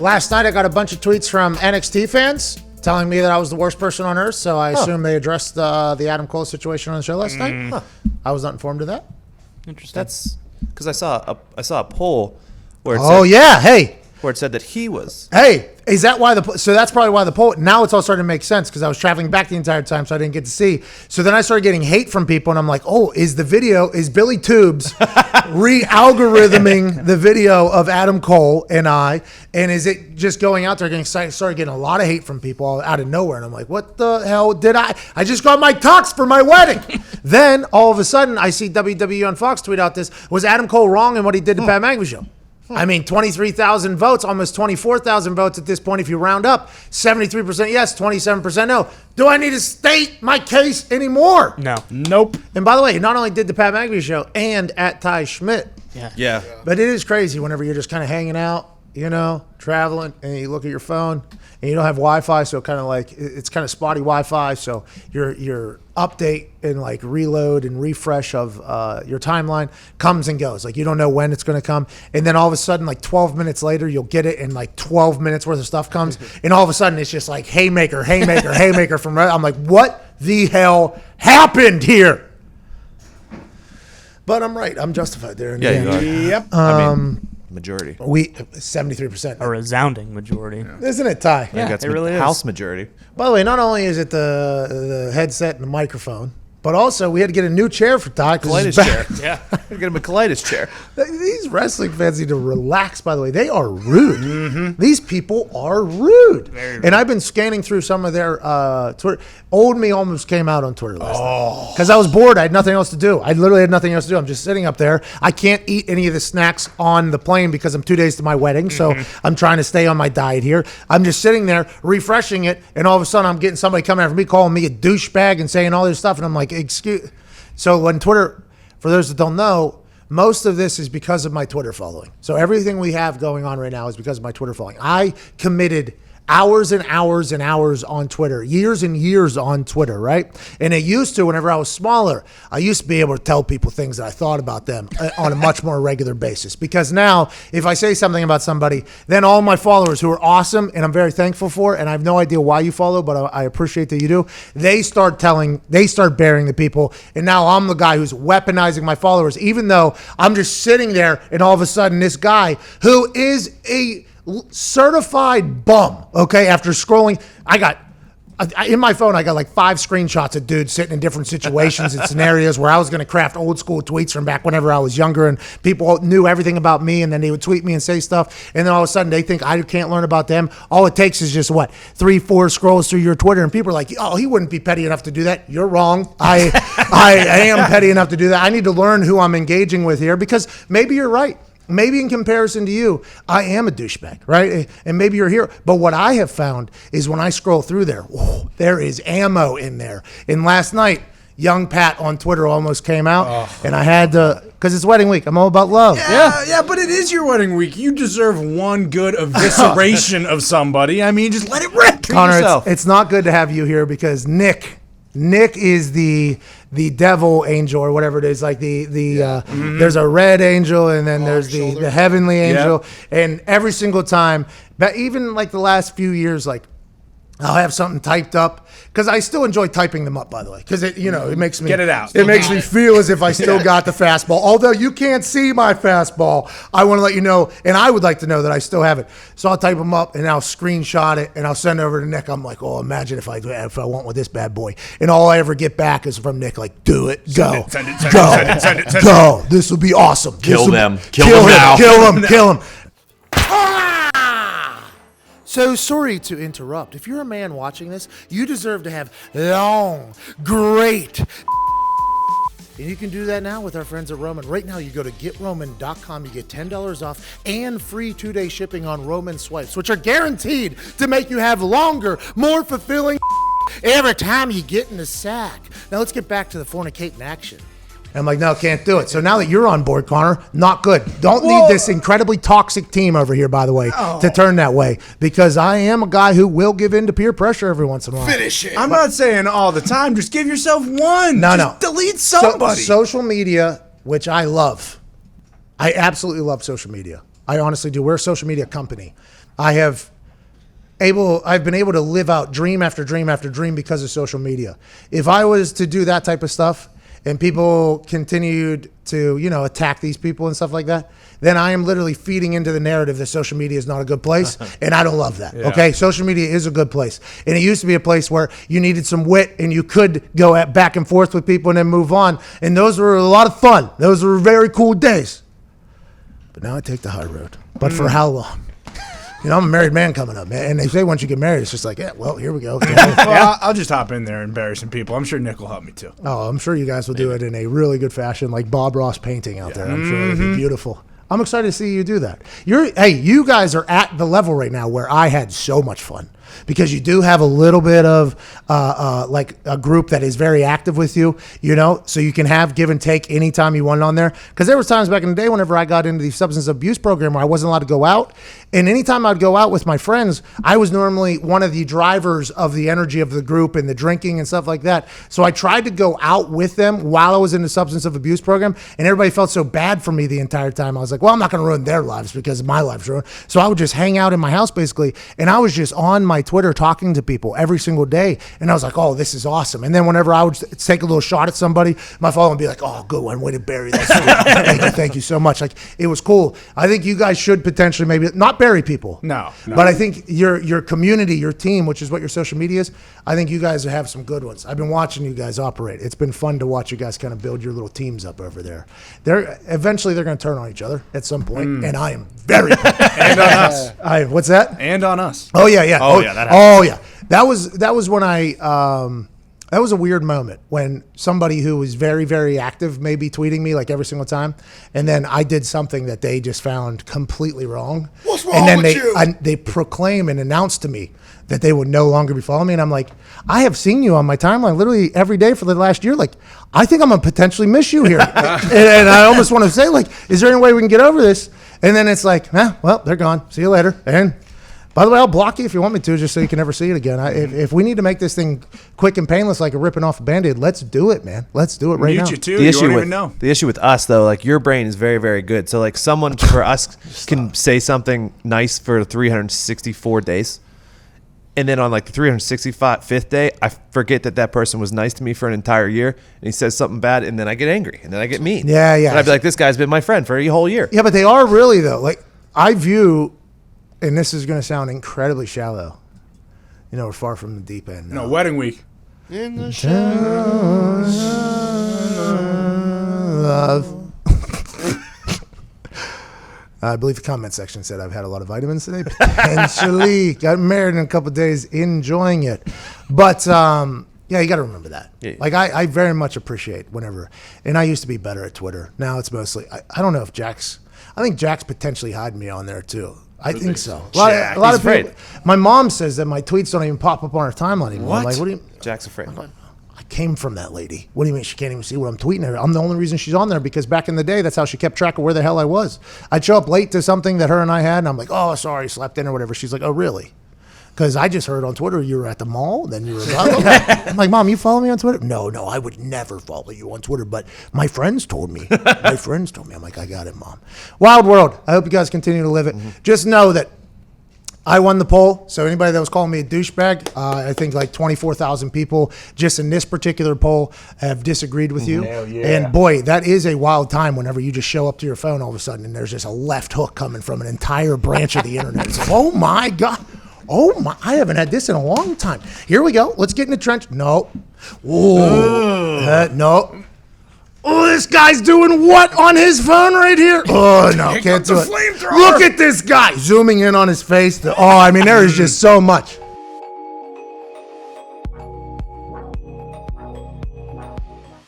Last night I got a bunch of tweets from NXT fans telling me that I was the worst person on earth, so I assume they addressed the Adam Cole situation on the show last night. Huh. I was not informed of that. Interesting. That's because I saw a poll where it said, where it said that he was. Hey, is that why so that's probably why the poll, now it's all starting to make sense because I was traveling back the entire time, so I didn't get to see. So then I started getting hate from people, and I'm like, is Billy Tubes re-algorithming the video of Adam Cole and I, and is it just going out there started getting a lot of hate from people out of nowhere, and I'm like, what the hell did I just got my tux for my wedding. Then all of a sudden I see WWE on Fox tweet out this, was Adam Cole wrong in what he did to Pat McAfee Show? I mean, 23,000 votes, almost 24,000 votes at this point if you round up. 73% yes, 27% no. Do I need to state my case anymore? No. Nope. And by the way, not only did the Pat McAfee Show and at Ty Schmidt. Yeah. But it is crazy whenever you're just kind of hanging out, traveling, and you look at your phone, and you don't have Wi-Fi, so it's kind of spotty Wi-Fi, so your update and reload and refresh of your timeline comes and goes. You don't know when it's going to come, and then all of a sudden 12 minutes later you'll get it, and 12 minutes worth of stuff comes, and all of a sudden it's just haymaker from I'm like, what the hell happened here? But I'm right. I'm justified there. You are. Yep. Majority. 73%. A resounding majority. Isn't it, Ty? Yeah, it really is. House majority. By the way, not only is it the headset and the microphone, but also we had to get a new chair for Ty. Colitis chair. Yeah. Get him a colitis chair. These wrestling fans need to relax, by the way. They are rude. Mm-hmm. These people are rude. Very rude. And I've been scanning through some of their Twitter. Old me almost came out on Twitter last night. Because I was bored. I had nothing else to do. I literally had nothing else to do. I'm just sitting up there. I can't eat any of the snacks on the plane because I'm 2 days to my wedding. So I'm trying to stay on my diet here. I'm just sitting there refreshing it. And all of a sudden I'm getting somebody coming after me calling me a douchebag and saying all this stuff. And I'm like, excuse. So when Twitter, for those that don't know, most of this is because of my Twitter following. So everything we have going on right now is because of my Twitter following. I committed hours and hours and hours on Twitter, years and years on Twitter, right? And it used to, whenever I was smaller, I used to be able to tell people things that I thought about them on a much more regular basis. Because now, if I say something about somebody, then all my followers who are awesome and I'm very thankful for, and I have no idea why you follow, but I appreciate that you do, they start burying the people. And now I'm the guy who's weaponizing my followers, even though I'm just sitting there and all of a sudden this guy who is a certified bum, okay, after scrolling, in my phone, I got 5 screenshots of dudes sitting in different situations and scenarios where I was going to craft old school tweets from back whenever I was younger, and people knew everything about me, and then they would tweet me and say stuff, and then all of a sudden they think I can't learn about them. All it takes is just 3-4 scrolls through your Twitter, and people are like, oh, he wouldn't be petty enough to do that. You're wrong. I am petty enough to do that. I need to learn who I'm engaging with here, because maybe you're right. Maybe in comparison to you, I am a douchebag, right? And maybe you're here. But what I have found is when I scroll through there, there is ammo in there. And last night, young Pat on Twitter almost came out, and I had to, because it's wedding week. I'm all about love. Yeah, but it is your wedding week. You deserve one good evisceration of somebody. I mean, just let it rip. Connor, it's not good to have you here because Nick is the devil angel or whatever it is, there's a red angel and then there's the heavenly angel, and every single time, but even the last few years, I'll have something typed up because I still enjoy typing them up, by the way, because it makes me get it out. It makes me feel as if I still got the fastball. Although you can't see my fastball, I want to let you know, and I would like to know that I still have it. So I'll type them up and I'll screenshot it and I'll send it over to Nick. I'm like, imagine if I went with this bad boy, and all I ever get back is from Nick, do it, go, send it. Go. This will be awesome. Kill them now. Kill him. So sorry to interrupt. If you're a man watching this, you deserve to have long, great. And you can do that now with our friends at Roman. Right now, you go to GetRoman.com. You get $10 off and free 2-day shipping on Roman swipes, which are guaranteed to make you have longer, more fulfilling every time you get in the sack. Now let's get back to the fornicating action. And I'm like, no, can't do it. So now that you're on board, Connor, not good. Don't need this incredibly toxic team over here, by the way, to turn that way. Because I am a guy who will give in to peer pressure every once in a while. Finish it. I'm not saying all the time. Just give yourself one. No. Delete somebody. Social media, which I love. I absolutely love social media. I honestly do. We're a social media company. I've been able to live out dream after dream after dream because of social media. If I was to do that type of stuff and people continued to, attack these people and stuff like that, then I am literally feeding into the narrative that social media is not a good place, and I don't love that. Yeah. Okay, social media is a good place, and it used to be a place where you needed some wit and you could go back and forth with people and then move on, and those were a lot of fun. Those were very cool days. But now I take the high road. But for how long? I'm a married man coming up, man. And they say once you get married, it's just like, yeah, well, here we go. Well, I'll just hop in there and embarrass some people. I'm sure Nick will help me too. Oh, I'm sure you guys will do it in a really good fashion, like Bob Ross painting out there. I'm sure it'll be beautiful. I'm excited to see you do that. You guys are at the level right now where I had so much fun. Because you do have a little bit of like a group that is very active with you, so you can have give and take anytime you want on there. Because there was times back in the day whenever I got into the substance abuse program where I wasn't allowed to go out. And anytime I'd go out with my friends, I was normally one of the drivers of the energy of the group and the drinking and stuff like that. So I tried to go out with them while I was in the substance of abuse program. And everybody felt so bad for me the entire time. I was like, well, I'm not going to ruin their lives because my life's ruined. So I would just hang out in my house basically. And I was just on my Twitter talking to people every single day. And I was like, oh, this is awesome. And then whenever I would take a little shot at somebody, my follower would be like, oh, good one. Way to bury that. Thank you so much. Like, it was cool. I think you guys should potentially maybe not bury people. No. But I think your community, your team, which is what your social media is, I think you guys have some good ones. I've been watching you guys operate. It's been fun to watch you guys kind of build your little teams up over there. Eventually they're going to turn on each other at some point, and I am very and on us. What's that? And on us. Oh yeah. Oh yeah. That happened. Oh yeah. That was when that was a weird moment when somebody who was very, very active may be tweeting me like every single time, and then I did something that they just found completely wrong. What's wrong and then with you? They proclaim and announce to me that they would no longer be following me, and I'm like, I have seen you on my timeline literally every day for the last year. Like, I think I'm gonna potentially miss you here, and I almost want to say like, is there any way we can get over this? And then it's like, well, they're gone. See you later. And by the way, I'll block you if you want me to, just so you can never see it again. If we need to make this thing quick and painless, like a ripping off a Band-Aid, let's do it, man. Let's do it right now. Mute you too. You won't even know. The issue with us, though, like your brain is very, very good. So like someone for us can say something nice for 364 days. And then on like the 365th day, I forget that person was nice to me for an entire year. And he says something bad, and then I get angry, and then I get mean. Yeah. And I'd be like, this guy's been my friend for a whole year. Yeah, but they are really, though. Like, I view, and this is going to sound incredibly shallow. We're far from the deep end now. No, wedding week. In the shadows of I believe the comment section said I've had a lot of vitamins today. Potentially. Got married in a couple of days, enjoying it. But, yeah, you got to remember that. Yeah. Like, I very much appreciate whenever. And I used to be better at Twitter. Now it's mostly, I don't know if I think Jack's potentially hiding me on there, too. I think so. A lot of people. My mom says that my tweets don't even pop up on her timeline anymore. What? Like, what do you? Jack's afraid. I came from that lady. What do you mean she can't even see what I'm tweeting her? I'm the only reason she's on there because back in the day, that's how she kept track of where the hell I was. I'd show up late to something that her and I had, and I'm like, oh, sorry, slept in or whatever. She's like, oh, really? Because I just heard on Twitter you were at the mall, then you were I'm like, Mom, you follow me on Twitter? No, I would never follow you on Twitter, but my friends told me. I'm like, I got it, Mom. Wild world. I hope you guys continue to live it. Just know that I won the poll, so anybody that was calling me a douchebag, I think like 24,000 people just in this particular poll have disagreed with you. Hell yeah. And boy, that is a wild time whenever you just show up to your phone all of a sudden and there's just a left hook coming from an entire branch of the internet. It's like, oh my God. Oh my, I haven't had this in a long time. Here we go. Let's get in the trench. No. No. Oh, this guy's doing what on his phone right here? Oh, no, can't do it. Look at this guy zooming in on his face. There is just so much.